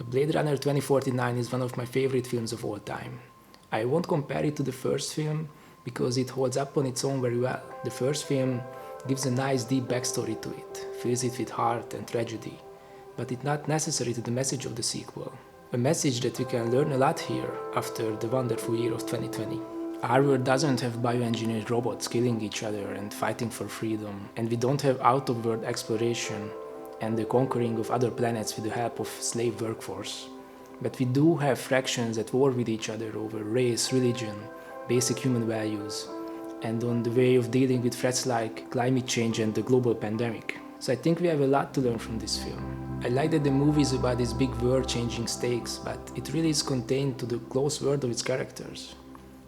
Blade Runner 2049 is one of my favorite films of all time. I won't compare it to the first film because it holds up on its own very well. The first film gives a nice deep backstory to it, fills it with heart and tragedy, but it's not necessary to the message of the sequel. A message that we can learn a lot here after the wonderful year of 2020. Our world doesn't have bioengineered robots killing each other and fighting for freedom, and we don't have out-of-world exploration and the conquering of other planets with the help of slave workforce. But we do have fractions at war with each other over race, religion, basic human values, and on the way of dealing with threats like climate change and the global pandemic. So I think we have a lot to learn from this film. I like that the movie is about these big world-changing stakes, but it really is contained to the close world of its characters.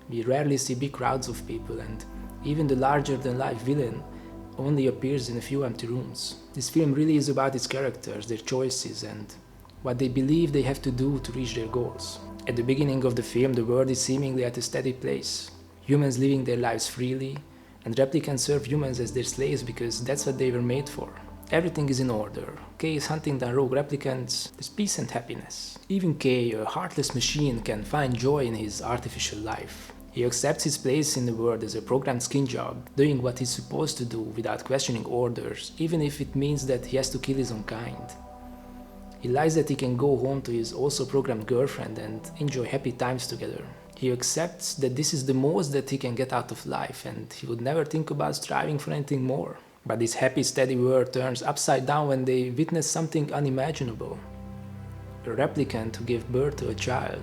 We rarely see big crowds of people, and even the larger-than-life villain only appears in a few empty rooms. This film really is about its characters, their choices, and what they believe they have to do to reach their goals. At the beginning of the film, the world is seemingly at a steady place. Humans living their lives freely, and replicants serve humans as their slaves because that's what they were made for. Everything is in order. Kay is hunting down rogue replicants, there's peace and happiness. Even Kay, a heartless machine, can find joy in his artificial life. He accepts his place in the world as a programmed skin job, doing what he's supposed to do without questioning orders, even if it means that he has to kill his own kind. He lies that he can go home to his also programmed girlfriend and enjoy happy times together. He accepts that this is the most that he can get out of life, and he would never think about striving for anything more. But this happy, steady world turns upside down when they witness something unimaginable. A replicant who gave birth to a child.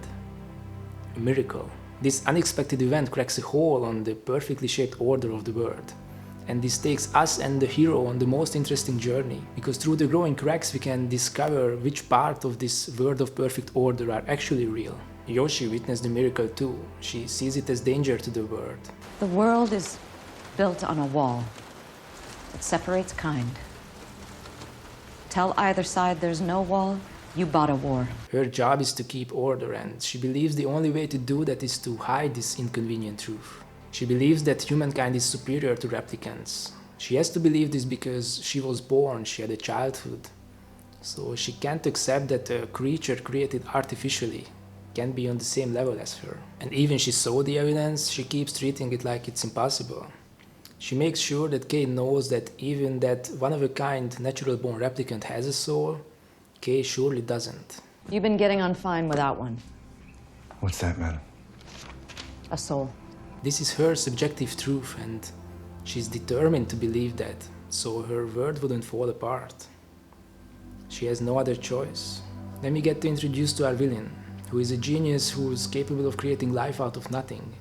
A miracle. This unexpected event cracks a hole on the perfectly shaped order of the world. And this takes us and the hero on the most interesting journey, because through the growing cracks we can discover which part of this world of perfect order are actually real. Yoshi witnessed the miracle too. She sees it as danger to the world. The world is built on a wall that separates kind. Tell either side there's no wall, you bought a war. Her job is to keep order, and she believes the only way to do that is to hide this inconvenient truth. She believes that humankind is superior to replicants. She has to believe this because she was born, she had a childhood. So she can't accept that a creature created artificially can be on the same level as her. And even she saw the evidence, she keeps treating it like it's impossible. She makes sure that Kay knows that even that one-of-a-kind natural-born replicant has a soul, Kay surely doesn't. You've been getting on fine without one. What's that, madam? A soul. This is her subjective truth, and she's determined to believe that, so her world wouldn't fall apart. She has no other choice. Then we get to introduce to our villain, who is a genius who is capable of creating life out of nothing,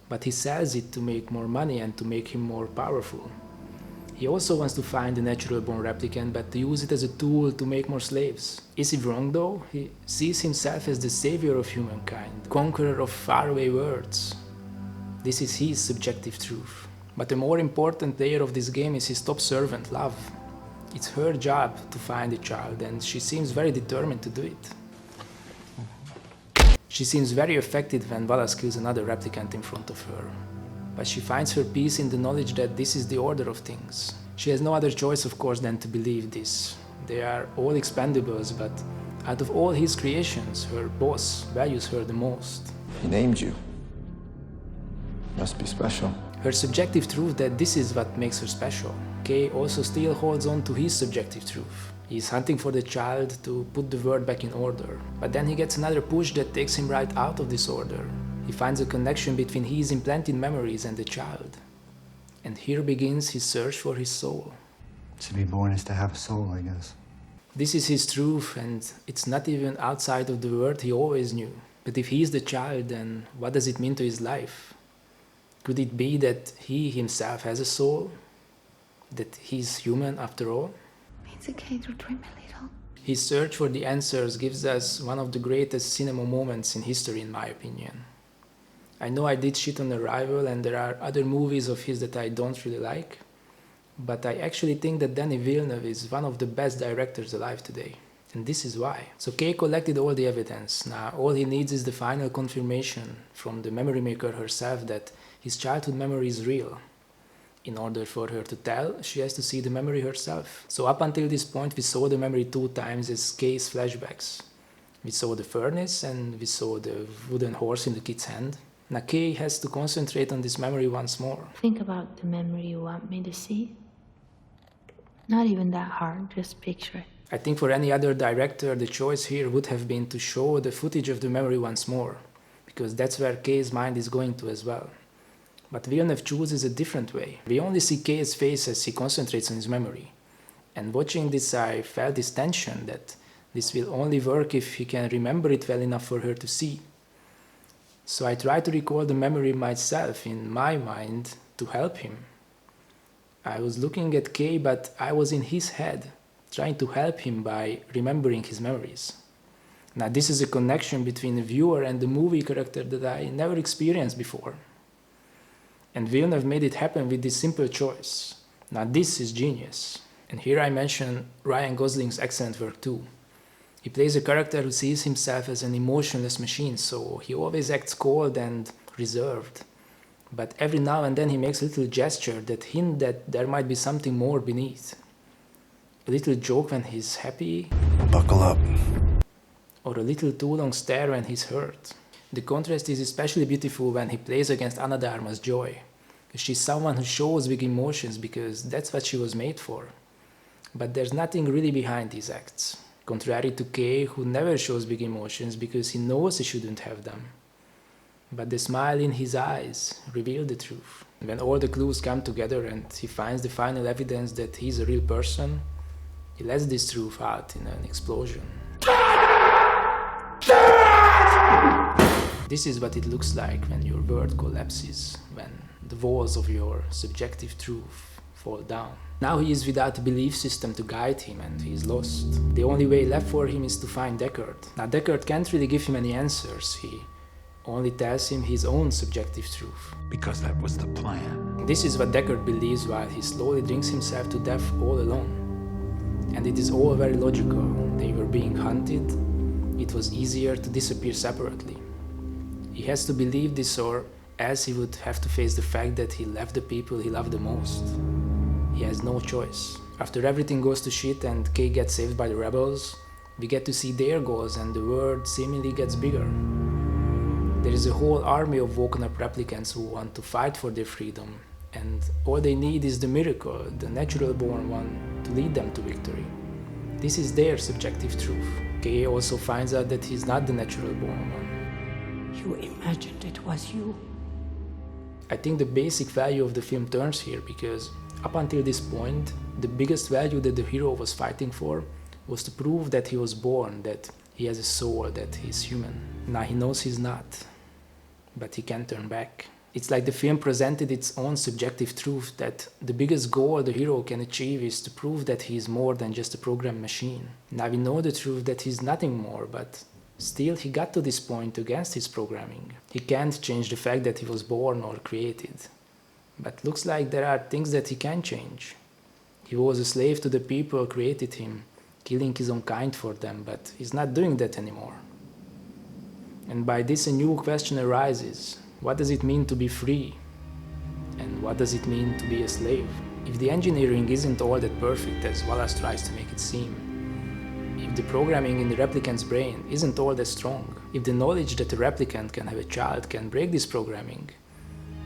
but he sells it to make more money and to make him more powerful. He also wants to find a natural-born replicant, but to use it as a tool to make more slaves. Is he wrong though? He sees himself as the savior of humankind, conqueror of faraway worlds. This is his subjective truth. But the more important layer of this game is his top servant, love. It's her job to find a child, and she seems very determined to do it. She seems very affected when Wallace kills another replicant in front of her. But she finds her peace in the knowledge that this is the order of things. She has no other choice, of course, than to believe this. They are all expendables, but out of all his creations, her boss values her the most. He named you. Must be special. Her subjective truth that this is what makes her special. Kay also still holds on to his subjective truth. He's hunting for the child to put the world back in order. But then he gets another push that takes him right out of this order. He finds a connection between his implanted memories and the child. And here begins his search for his soul. To be born is to have a soul, I guess. This is his truth, and it's not even outside of the world he always knew. But if he is the child, then what does it mean to his life? Could it be that he himself has a soul? That he's human after all? It's okay to dream a little. His search for the answers gives us one of the greatest cinema moments in history, in my opinion. I know I did shit on Arrival, and there are other movies of his that I don't really like, but I actually think that Denis Villeneuve is one of the best directors alive today. And this is why. So Kay collected all the evidence. Now all he needs is the final confirmation from the memory maker herself that his childhood memory is real. In order for her to tell, she has to see the memory herself. So up until this point we saw the memory 2 times as Kay's flashbacks. We saw the furnace and we saw the wooden horse in the kid's hand. Now Kay has to concentrate on this memory once more. Think about the memory you want me to see. Not even that hard, just picture it. I think for any other director, the choice here would have been to show the footage of the memory once more, because that's where Kay's mind is going to as well. But Villeneuve chooses a different way. We only see Kay's face as he concentrates on his memory. And watching this, I felt this tension that this will only work if he can remember it well enough for her to see. So I tried to recall the memory myself in my mind to help him. I was looking at Kay, but I was in his head, trying to help him by remembering his memories. Now this is a connection between the viewer and the movie character that I never experienced before. And Villeneuve made it happen with this simple choice. Now this is genius. And here I mention Ryan Gosling's excellent work too. He plays a character who sees himself as an emotionless machine, so he always acts cold and reserved. But every now and then he makes a little gesture that hint that there might be something more beneath. A little joke when he's happy. Buckle up. Or a little too long stare when he's hurt. The contrast is especially beautiful when he plays against Anna de Armas' Joy. She's someone who shows big emotions because that's what she was made for. But there's nothing really behind these acts. Contrary to Kay, who never shows big emotions because he knows he shouldn't have them. But the smile in his eyes reveals the truth. When all the clues come together and he finds the final evidence that he's a real person, he lets this truth out in an explosion. This is what it looks like when your world collapses, when the walls of your subjective truth fall down. Now he is without a belief system to guide him and he is lost. The only way left for him is to find Deckard. Now Deckard can't really give him any answers. He only tells him his own subjective truth. Because that was the plan. This is what Deckard believes while he slowly drinks himself to death all alone. And it is all very logical. They were being hunted. It was easier to disappear separately. He has to believe this or else he would have to face the fact that he left the people he loved the most. He has no choice. After everything goes to shit and Kay gets saved by the rebels, we get to see their goals and the world seemingly gets bigger. There is a whole army of woken up replicants who want to fight for their freedom, and all they need is the miracle, the natural born one, to lead them to victory. This is their subjective truth. Kay also finds out that he's not the natural born one. You imagined it was you. I think the basic value of the film turns here because up until this point, the biggest value that the hero was fighting for was to prove that he was born, that he has a soul, that he's human. Now he knows he's not, but he can't turn back. It's like the film presented its own subjective truth that the biggest goal the hero can achieve is to prove that he is more than just a programmed machine. Now we know the truth that he's nothing more, but still he got to this point against his programming. He can't change the fact that he was born or created. But looks like there are things that he can change. He was a slave to the people who created him, killing his own kind for them, but he's not doing that anymore. And by this a new question arises. What does it mean to be free? And what does it mean to be a slave? If the engineering isn't all that perfect as Wallace tries to make it seem, if the programming in the replicant's brain isn't all that strong, if the knowledge that a replicant can have a child can break this programming,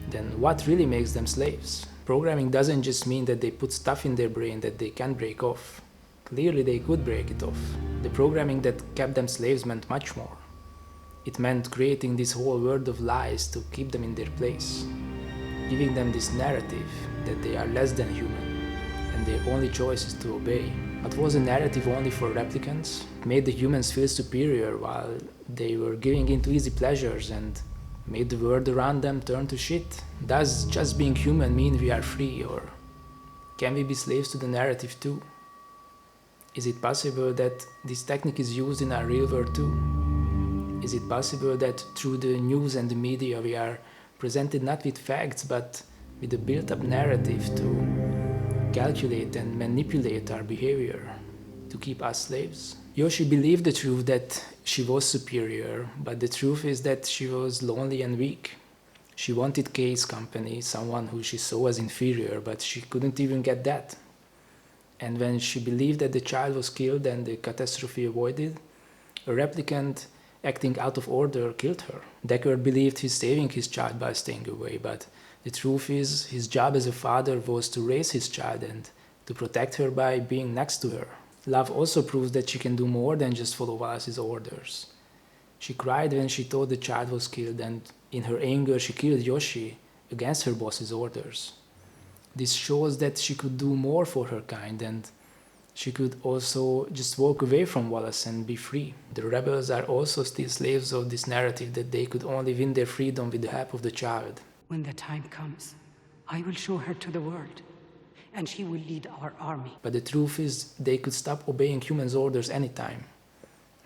then what really makes them slaves? Programming doesn't just mean that they put stuff in their brain that they can't break off. Clearly they could break it off. The programming that kept them slaves meant much more. It meant creating this whole world of lies to keep them in their place, giving them this narrative that they are less than human, and their only choice is to obey. But was a narrative only for replicants? It made the humans feel superior while they were giving into easy pleasures and made the world around them turn to shit. Does just being human mean we are free, or can we be slaves to the narrative too? Is it possible that this technique is used in our real world too? Is it possible that through the news and the media we are presented not with facts but with a built-up narrative to calculate and manipulate our behavior to keep us slaves? Yoshi believed the truth that she was superior, but the truth is that she was lonely and weak. She wanted Kay's company, someone who she saw as inferior, but she couldn't even get that. And when she believed that the child was killed and the catastrophe avoided, A replicant acting out of order killed her. Deckard believed he's saving his child by staying away, but the truth is his job as a father was to raise his child and to protect her by being next to her. Love also proves that she can do more than just follow Wallace's orders. She cried when she thought the child was killed, and in her anger she killed Yoshi against her boss's orders. This shows that she could do more for her kind, and she could also just walk away from Wallace and be free. The rebels are also still slaves of this narrative that they could only win their freedom with the help of the child. When the time comes, I will show her to the world, and she will lead our army. But the truth is, they could stop obeying humans' orders anytime.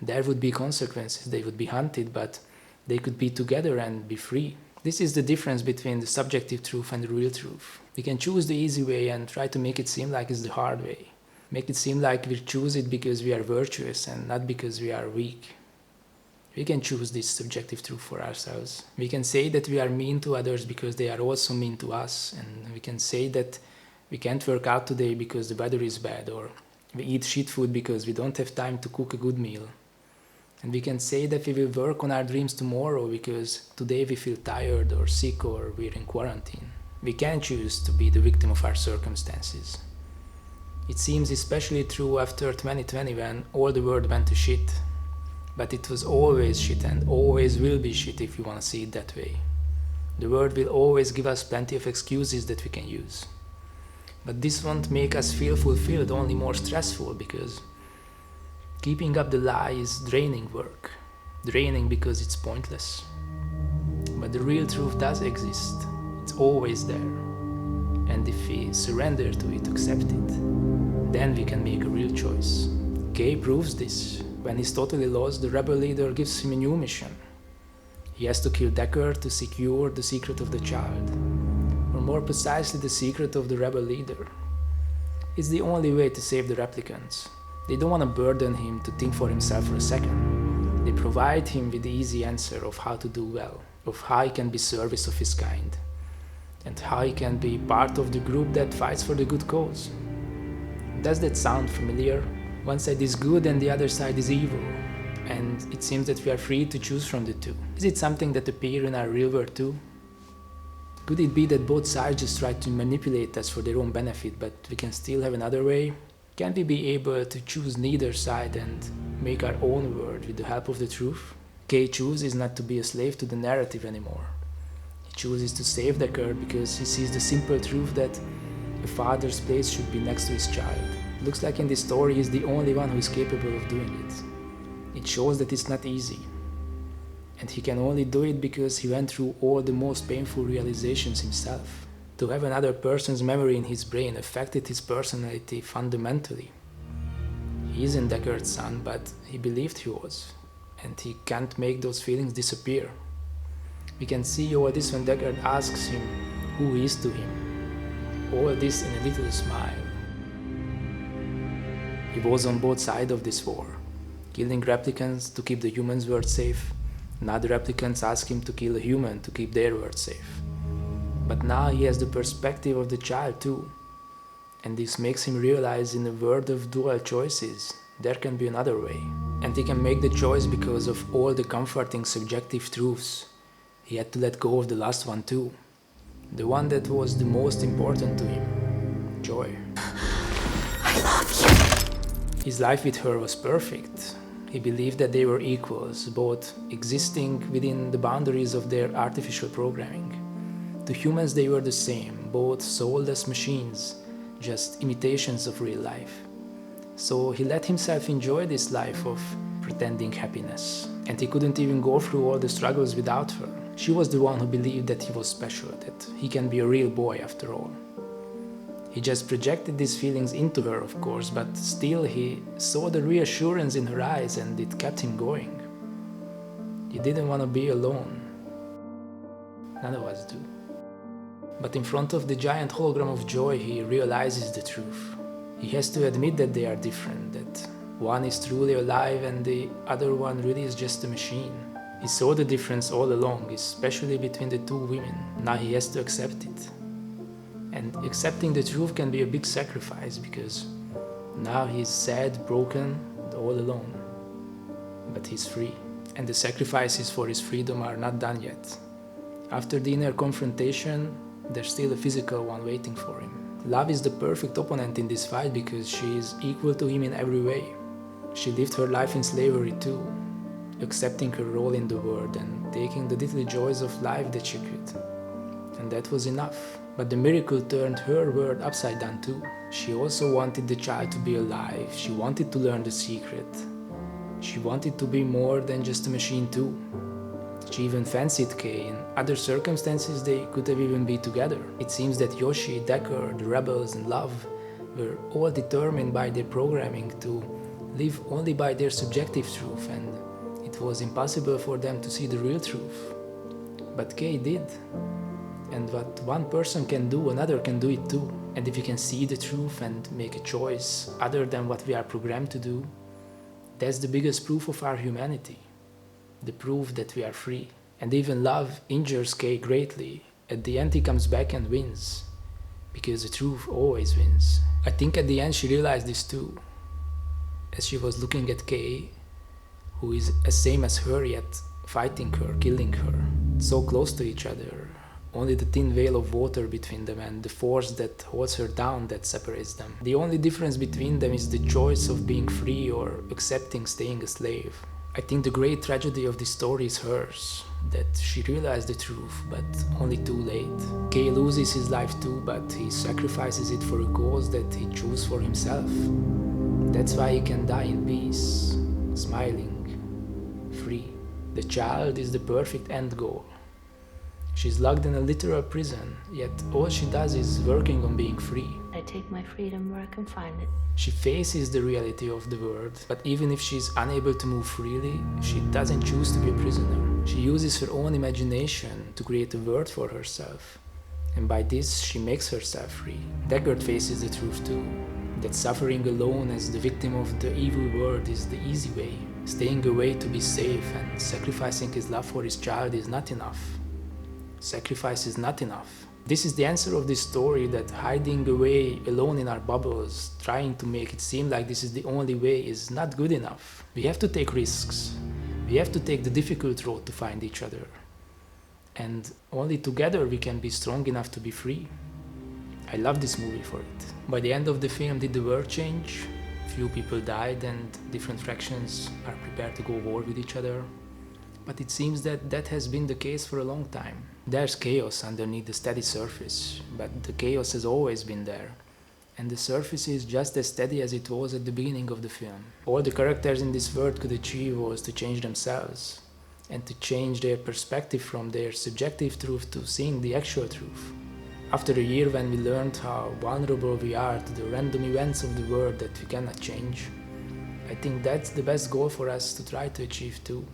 There would be consequences, they would be hunted, but they could be together and be free. This is the difference between the subjective truth and the real truth. We can choose the easy way and try to make it seem like it's the hard way. Make it seem like we choose it because we are virtuous and not because we are weak. We can choose this subjective truth for ourselves. We can say that we are mean to others because they are also mean to us, and we can say that we can't work out today because the weather is bad, or we eat shit food because we don't have time to cook a good meal. And we can say that we will work on our dreams tomorrow because today we feel tired or sick or we're in quarantine. We can choose to be the victim of our circumstances. It seems especially true after 2020 when all the world went to shit. But it was always shit and always will be shit if you want to see it that way. The world will always give us plenty of excuses that we can use. But this won't make us feel fulfilled, only more stressful, because keeping up the lie is draining work. Draining because it's pointless. But the real truth does exist. It's always there. And if we surrender to it, accept it, then we can make a real choice. Kay proves this. When he's totally lost, the rebel leader gives him a new mission. He has to kill Deckard to secure the secret of the child. Or more precisely, the secret of the rebel leader. It's the only way to save the replicants. They don't want to burden him to think for himself for a second. They provide him with the easy answer of how to do well, of how he can be service of his kind, and how he can be part of the group that fights for the good cause. Does that sound familiar? One side is good and the other side is evil, and it seems that we are free to choose from the two. Is it something that appears in our real world too? Could it be that both sides just try to manipulate us for their own benefit, but we can still have another way? Can't we be able to choose neither side and make our own world with the help of the truth? Kay chooses not to be a slave to the narrative anymore. He chooses to save Deckard because he sees the simple truth that a father's place should be next to his child. It looks like in this story he's the only one who is capable of doing it. It shows that it's not easy. And he can only do it because he went through all the most painful realizations himself. To have another person's memory in his brain affected his personality fundamentally. He isn't Deckard's son, but he believed he was, and he can't make those feelings disappear. We can see all this when Deckard asks him who he is to him. All this in a little smile. He was on both sides of this war, killing replicants to keep the humans' world safe, and other replicants ask him to kill a human to keep their world safe. But now he has the perspective of the child too, and this makes him realize in a world of dual choices, there can be another way. And he can make the choice because of all the comforting subjective truths. He had to let go of the last one too, the one that was the most important to him, Joy. I love you. His life with her was perfect. He believed that they were equals, both existing within the boundaries of their artificial programming. To humans they were the same, both soulless machines, just imitations of real life. So he let himself enjoy this life of pretending happiness. And he couldn't even go through all the struggles without her. She was the one who believed that he was special, that he can be a real boy after all. He just projected these feelings into her, of course, but still he saw the reassurance in her eyes and it kept him going. He didn't want to be alone. None of us do. But in front of the giant hologram of Joy, he realizes the truth. He has to admit that they are different, that one is truly alive and the other one really is just a machine. He saw the difference all along, especially between the two women. Now he has to accept it. And accepting the truth can be a big sacrifice because now he's sad, broken, and all alone. but he's free. And the sacrifices for his freedom are not done yet. After the inner confrontation, there's still a physical one waiting for him. Love is the perfect opponent in this fight because she is equal to him in every way. She lived her life in slavery too, accepting her role in the world and taking the little joys of life that she could. And that was enough. But the miracle turned her world upside down too. She also wanted the child to be alive. She wanted to learn the secret. She wanted to be more than just a machine too. She even fancied Kay. In other circumstances, they could have even been together. It seems that Yoshi, Decker, the rebels, and Love were all determined by their programming to live only by their subjective truth, and it was impossible for them to see the real truth. But Kay did. And what one person can do, another can do it too. And if you can see the truth and make a choice other than what we are programmed to do, that's the biggest proof of our humanity. The proof that we are free. And even Love injures Kay greatly. At the end he comes back and wins. Because the truth always wins. I think at the end she realized this too. As she was looking at Kay, who is the same as her yet fighting her, killing her. So close to each other. Only the thin veil of water between them and the force that holds her down that separates them. The only difference between them is the choice of being free or accepting staying a slave. I think the great tragedy of this story is hers, that she realized the truth, but only too late. Kay loses his life too, but he sacrifices it for a cause that he chose for himself. That's why he can die in peace, smiling, free. The child is the perfect end goal. She's locked in a literal prison, yet all she does is working on being free. I take my freedom where I can find it. She faces the reality of the world, but even if she's unable to move freely, she doesn't choose to be a prisoner. She uses her own imagination to create a world for herself. And by this, she makes herself free. Deckard faces the truth too, that suffering alone as the victim of the evil world is the easy way. Staying away to be safe and sacrificing his love for his child is not enough. Sacrifice is not enough. This is the answer of this story, that hiding away alone in our bubbles, trying to make it seem like this is the only way, is not good enough. We have to take risks. We have to take the difficult road to find each other. And only together we can be strong enough to be free. I love this movie for it. By the end of the film, did the world change? Few people died and different factions are prepared to go war with each other. But it seems that that has been the case for a long time. There's chaos underneath the steady surface, but the chaos has always been there. And the surface is just as steady as it was at the beginning of the film. All the characters in this world could achieve was to change themselves, and to change their perspective from their subjective truth to seeing the actual truth. After a year when we learned how vulnerable we are to the random events of the world that we cannot change, I think that's the best goal for us to try to achieve too.